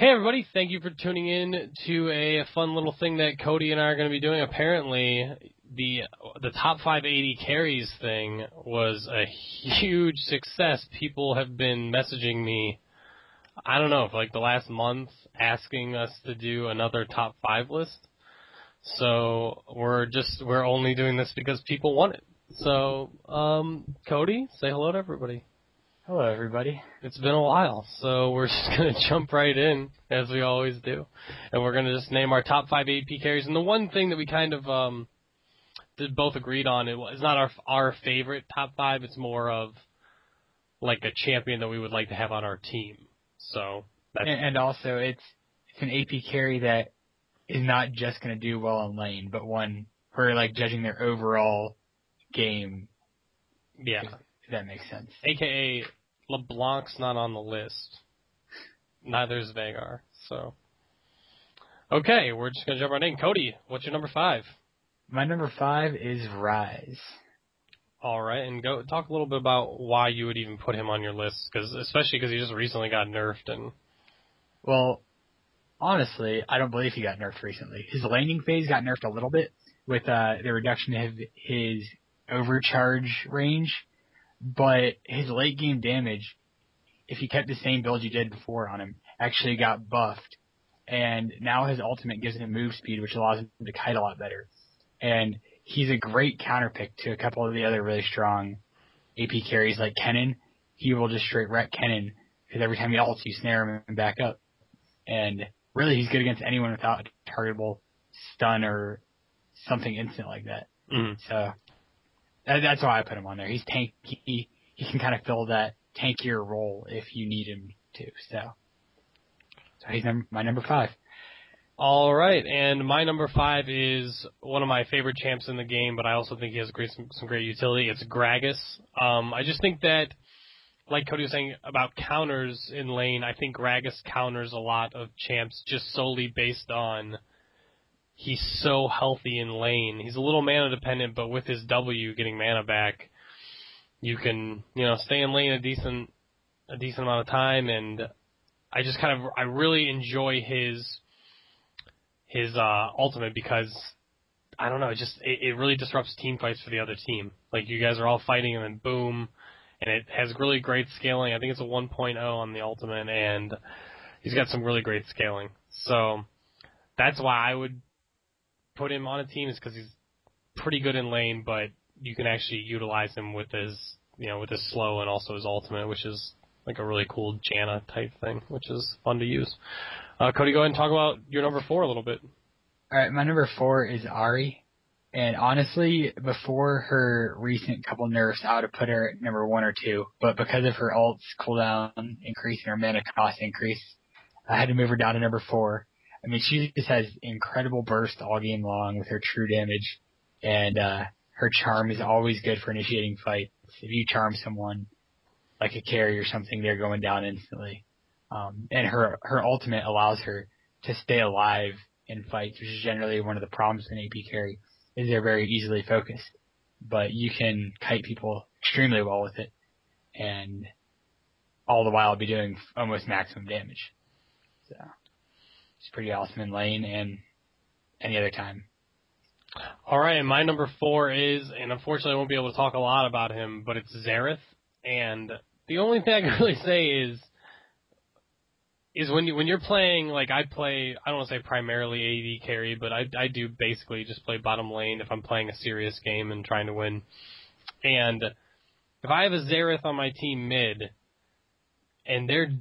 Hey everybody, thank you for tuning in to a fun little thing that Cody and I are going to be doing. Apparently, the top 5 AD carries thing was a huge success. People have been messaging me, I don't know, for like the last month, asking us to do another top 5 list. So we're only doing this because people want it. So, Cody, say hello to everybody. Hello, everybody. It's been a while, so we're just going to jump right in, as we always do. And we're going to just name our top 5 AP carries. And the one thing that we kind of both agreed on, it's not our favorite top 5, it's more of like a champion that we would like to have on our team. So and also, it's an AP carry that is not just going to do well in lane, but one we're like judging their overall game. Yeah. If that makes sense. AKA LeBlanc's not on the list. Neither is Veigar. So, okay, we're just going to jump right in. Cody, what's your number 5? My number 5 is Rise. All right, and go talk a little bit about why you would even put him on your list, especially because he just recently got nerfed. And well, honestly, I don't believe he got nerfed recently. His laning phase got nerfed a little bit with the reduction of his overcharge range. But his late game damage, if you kept the same build you did before on him, actually got buffed. And now his ultimate gives him move speed, which allows him to kite a lot better. And he's a great counter pick to a couple of the other really strong AP carries like Kennen. He will just straight wreck Kennen because every time he ults, you snare him and back up. And really, he's good against anyone without a targetable stun or something instant like that. Mm-hmm. So that's why I put him on there. He's tanky. He can kind of fill that tankier role if you need him to. So he's my number 5. All right, and my number 5 is one of my favorite champs in the game, but I also think he has some great utility. It's Gragas. I just think that, like Cody was saying about counters in lane, I think Gragas counters a lot of champs just solely based on he's so healthy in lane. He's a little mana dependent, but with his W getting mana back, you can, stay in lane a decent amount of time, and I really enjoy his ultimate because, I don't know, it really disrupts team fights for the other team. Like, you guys are all fighting and then boom, and it has really great scaling. I think it's a 1.0 on the ultimate, and he's got some really great scaling. So that's why I would put him on a team, is because he's pretty good in lane, but you can actually utilize him with his slow and also his ultimate, which is like a really cool Janna type thing, which is fun to use. Cody, go ahead and talk about your number 4 a little bit. All right, my number 4 is Ahri. And honestly, before her recent couple nerfs, I would have put her at number 1 or 2. But because of her ult's cooldown increase and her mana cost increase, I had to move her down to number 4. I mean, she just has incredible burst all game long with her true damage. And her charm is always good for initiating fights. If you charm someone, like a carry or something, they're going down instantly. And her ultimate allows her to stay alive in fights, which is generally one of the problems in AP carry, is they're very easily focused. But you can kite people extremely well with it, and all the while be doing almost maximum damage. So it's pretty awesome in lane and any other time. All right, and my number 4 is, and unfortunately I won't be able to talk a lot about him, but it's Xerath. And the only thing I can really say is when you're playing, like I play, I don't want to say primarily AD carry, but I do basically just play bottom lane if I'm playing a serious game and trying to win. And if I have a Xerath on my team mid, and they're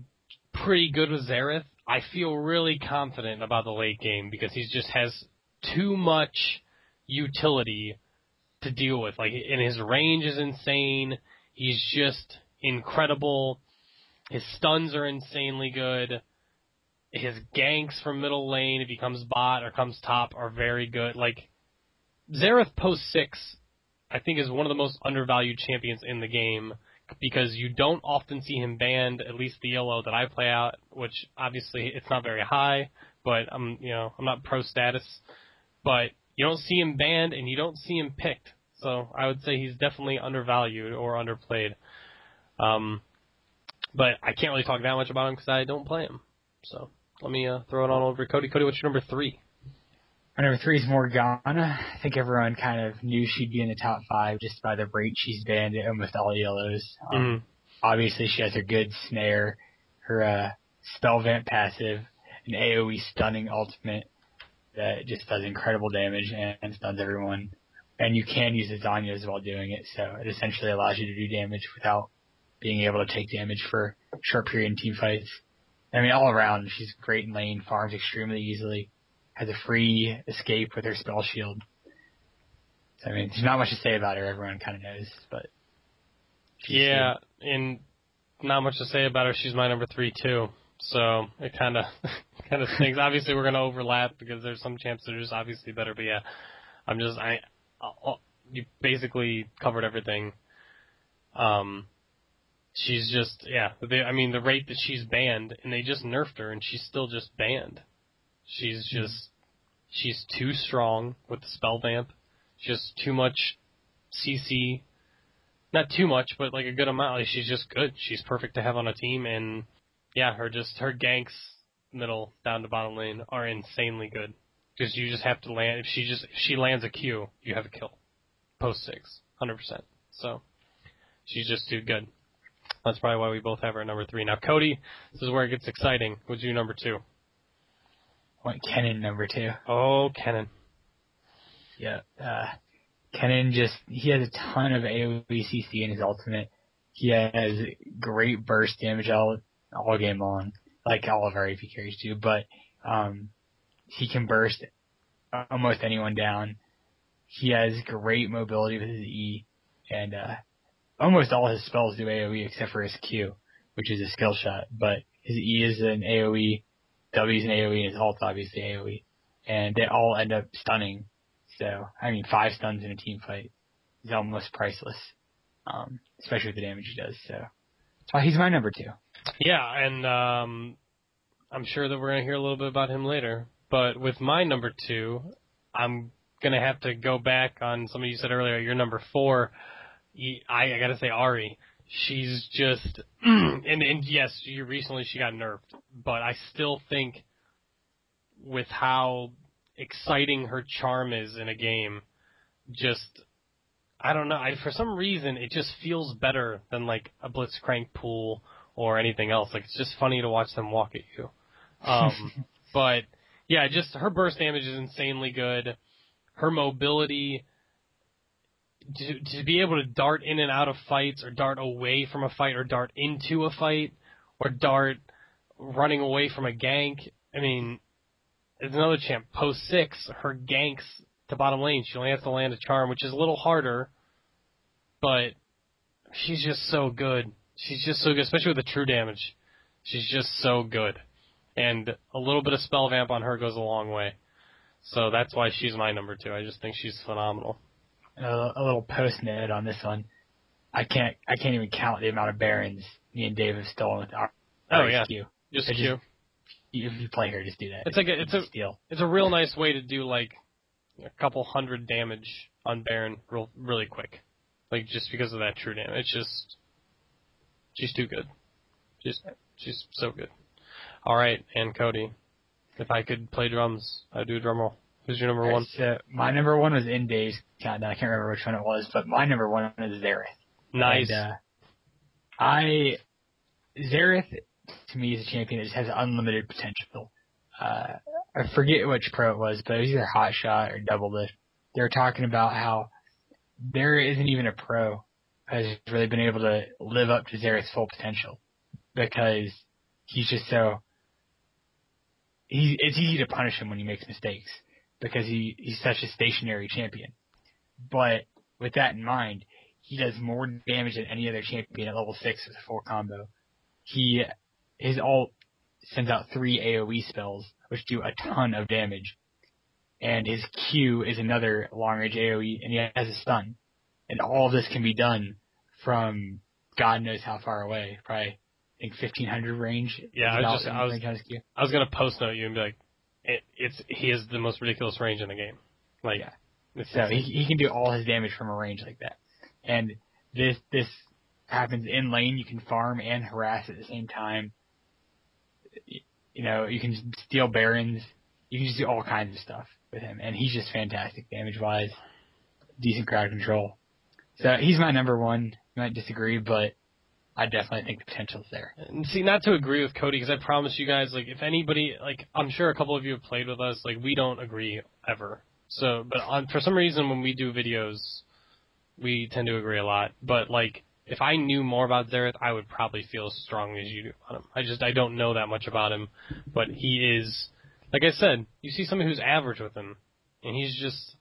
pretty good with Xerath, I feel really confident about the late game because he just has too much utility to deal with. Like, and his range is insane. He's just incredible. His stuns are insanely good. His ganks from middle lane, if he comes bot or comes top, are very good. Like, Xerath post 6, I think, is one of the most undervalued champions in the game because you don't often see him banned, at least the yellow that I play out, which obviously it's not very high, but I'm not pro status. But you don't see him banned and you don't see him picked. So I would say he's definitely undervalued or underplayed. But I can't really talk that much about him because I don't play him. So let me throw it on over to Cody. Cody, what's your number 3? My number 3 is Morgana. I think everyone kind of knew she'd be in the top 5 just by the rate she's banned at almost all yellows. Obviously, she has her good snare, her spell vamp passive, an AoE stunning ultimate that just does incredible damage and stuns everyone. And you can use the Zanyas while doing it, so it essentially allows you to do damage without being able to take damage for a short period in team fights. I mean, all around, she's great in lane, farms extremely easily, has a free escape with her spell shield. So, I mean, there's not much to say about her, everyone kind of knows, but... Yeah, and not much to say about her, she's my number 3 too. So, it kind of stinks. Obviously, we're going to overlap because there's some champs that are just obviously better, but yeah, you basically covered everything. She's just, the rate that she's banned, and they just nerfed her, and she's still just banned. She's too strong with the spell vamp. Just too much CC. Not too much, but like a good amount. Like, she's just good. She's perfect to have on a team, and yeah, her ganks middle down to bottom lane are insanely good. Because you just have to land. If she lands a Q, you have a kill. Post 6, 100%. So she's just too good. That's probably why we both have her at number 3. Now, Cody, this is where it gets exciting. What's your number 2? I want Kennen number 2. Oh, Kennen. Yeah. Kennen he has a ton of AoE CC in his ultimate. He has great burst damage all game long, like all of our AP carries do, but he can burst almost anyone down. He has great mobility with his E, and almost all his spells do AoE except for his Q, which is a skill shot, but his E is an AoE, W is an AoE, and his ult obviously AoE, and they all end up stunning. So, 5 stuns in a team fight is almost priceless, especially with the damage he does. So, that's why he's my number 2. Yeah, and I'm sure that we're going to hear a little bit about him later. But with my number 2, I'm going to have to go back on something you said earlier. Your number 4, I got to say Ahri. She's just, and yes, recently she got nerfed, but I still think with how exciting her charm is in a game, just, I don't know, for some reason it just feels better than like a Blitzcrank pool or anything else. Like, it's just funny to watch them walk at you. But yeah, just her burst damage is insanely good. Her mobility, to be able to dart in and out of fights, or dart away from a fight, or dart into a fight, or dart running away from a gank. I mean, it's another champ. Post 6, her ganks to bottom lane, she only has to land a charm, which is a little harder, but she's just so good. She's just so good, especially with the true damage. She's just so good. And a little bit of spell vamp on her goes a long way. So that's why she's my number 2. I just think she's phenomenal. A little post note on this one. I can't even count the amount of Barons me and Dave have stolen with our Q. Just Q. If you play her, just do that. It's a real nice way to do like a couple hundred damage on Baron really quick. Like, just because of that true damage. It's just, she's too good. She's so good. Alright, and Cody, if I could play drums, I'd do a drum roll. Who's your number 1? So my number 1 was in Dave's countdown. I can't remember which one it was, but my number 1 is Xerath. Nice. And, Xerath, to me, is a champion that just has unlimited potential. I forget which pro it was, but it was either Hot Shot or Double Lift. They were talking about how there isn't even a pro who has really been able to live up to Xerath's full potential, because he's just it's easy to punish him when he makes mistakes, because he's such a stationary champion. But with that in mind, he does more damage than any other champion at level 6 with a full combo. His ult sends out 3 AoE spells, which do a ton of damage. And his Q is another long-range AoE, and he has a stun. And all of this can be done from God knows how far away, probably, I think 1500 range. Yeah, I was going to post note you and be like, he has the most ridiculous range in the game. Like, yeah. So he can do all his damage from a range like that. And this happens in lane. You can farm and harass at the same time. You can steal barons. You can just do all kinds of stuff with him, and he's just fantastic damage-wise. Decent crowd control. So he's my number one. You might disagree, but I definitely think the potential's there. And see, not to agree with Cody, because I promise you guys, like, if anybody, like, I'm sure a couple of you have played with us, like, we don't agree ever. So, but for some reason, when we do videos, we tend to agree a lot. But, like, if I knew more about Xerath, I would probably feel as strongly as you do about him. I don't know that much about him, but he is, like I said, you see someone who's average with him, and he's just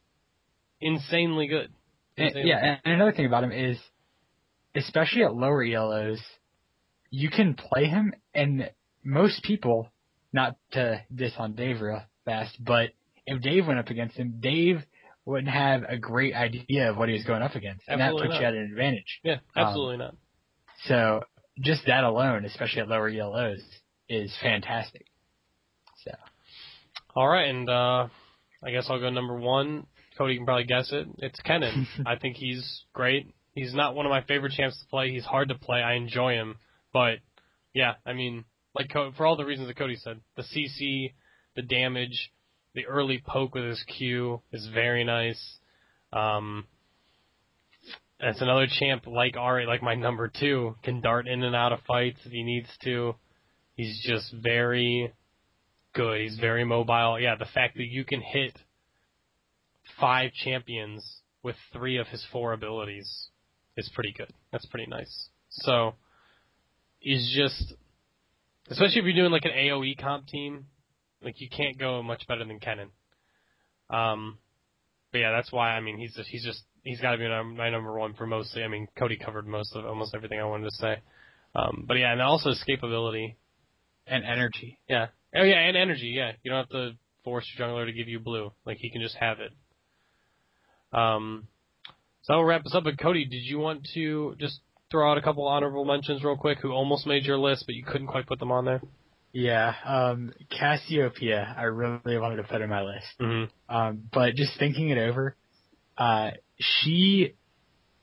insanely good. And another thing about him is, especially at lower ELOs, you can play him, and most people, not to diss on Dave real fast, but if Dave went up against him, Dave wouldn't have a great idea of what he was going up against, and that puts you at an advantage. Yeah, absolutely not. So just that alone, especially at lower ELOs, is fantastic. So. All right, and I guess I'll go number one. Cody can probably guess it. It's Kennen. I think he's great. He's not one of my favorite champs to play. He's hard to play. I enjoy him. But, yeah, I mean, like for all the reasons that Cody said, the CC, the damage, the early poke with his Q is very nice. That's another champ like Ari, like my number two, can dart in and out of fights if he needs to. He's just very good. He's very mobile. Yeah, the fact that you can hit 5 champions with 3 of his 4 abilities is pretty good. That's pretty nice. So, he's just, especially if you're doing like an AoE comp team, like you can't go much better than Kennen. But yeah, that's why, I mean, he's got to be my number one for mostly, I mean, Cody covered almost everything I wanted to say. But yeah, and also escapability. And energy. Yeah. Oh yeah, and energy, yeah. You don't have to force your jungler to give you blue. Like, he can just have it. So that'll wrap us up. But Cody, did you want to just throw out a couple honorable mentions real quick who almost made your list, but you couldn't quite put them on there? Yeah, Cassiopeia, I really wanted to put in my list. Mm-hmm. But just thinking it over, she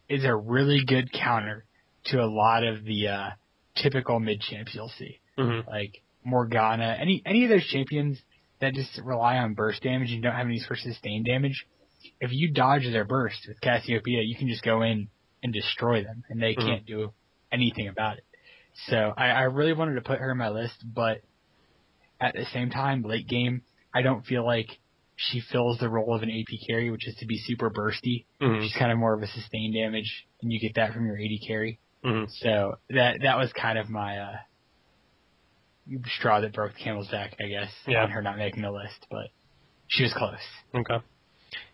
is a really good counter to a lot of the typical mid champs you'll see, like Morgana, any of those champions that just rely on burst damage and don't have any sort of sustained damage. If you dodge their burst with Cassiopeia, you can just go in and destroy them, and they can't do anything about it. So I really wanted to put her in my list, but at the same time, late game, I don't feel like she fills the role of an AP carry, which is to be super bursty. She's kind of more of a sustained damage, and you get that from your AD carry. So that was kind of my straw that broke the camel's back, I guess, on her not making the list, but she was close. Okay.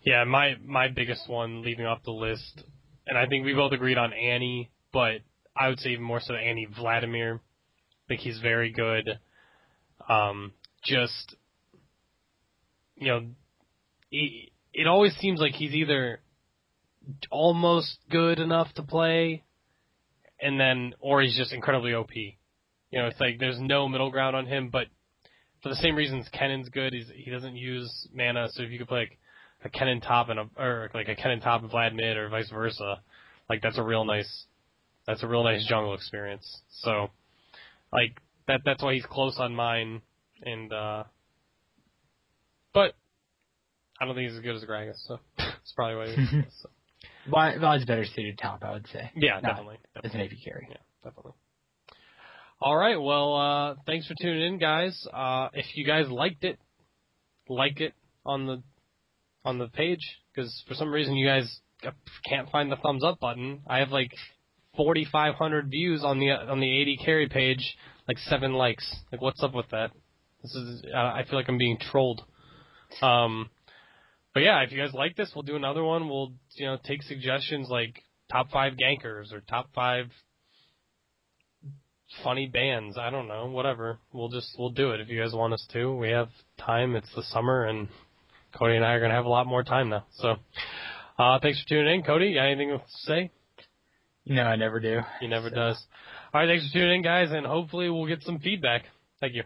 Yeah, my biggest one leaving off the list, and I think we both agreed on Annie, but I would say even more so Annie Vladimir. I think he's very good. Just, it always seems like he's either almost good enough to play, or he's just incredibly OP. It's like there's no middle ground on him, but for the same reasons Kennen's good, he doesn't use mana, so if you could play like a Kennen top and a Kennen top and Vlad mid or vice versa, like that's a real nice jungle experience. So, like that's why he's close on mine, and but I don't think he's as good as Gragas, so that's probably why he's so. Vlad's better suited top, I would say. Yeah, definitely. As an AP carry. Yeah, definitely. All right, well, thanks for tuning in, guys. If you guys liked it, like it on the page, because for some reason you guys can't find the thumbs up button. I have like 4,500 views on the AD carry page, like 7 likes. Like, what's up with that? I feel like I'm being trolled. But yeah, if you guys like this, we'll do another one. We'll take suggestions like top 5 gankers or top 5 funny bands. I don't know, whatever. We'll do it if you guys want us to. We have time. It's the summer, and Cody and I are going to have a lot more time now. So, thanks for tuning in. Cody, you got anything to say? I never do. He never does. All right, thanks for tuning in, guys, and hopefully we'll get some feedback. Thank you.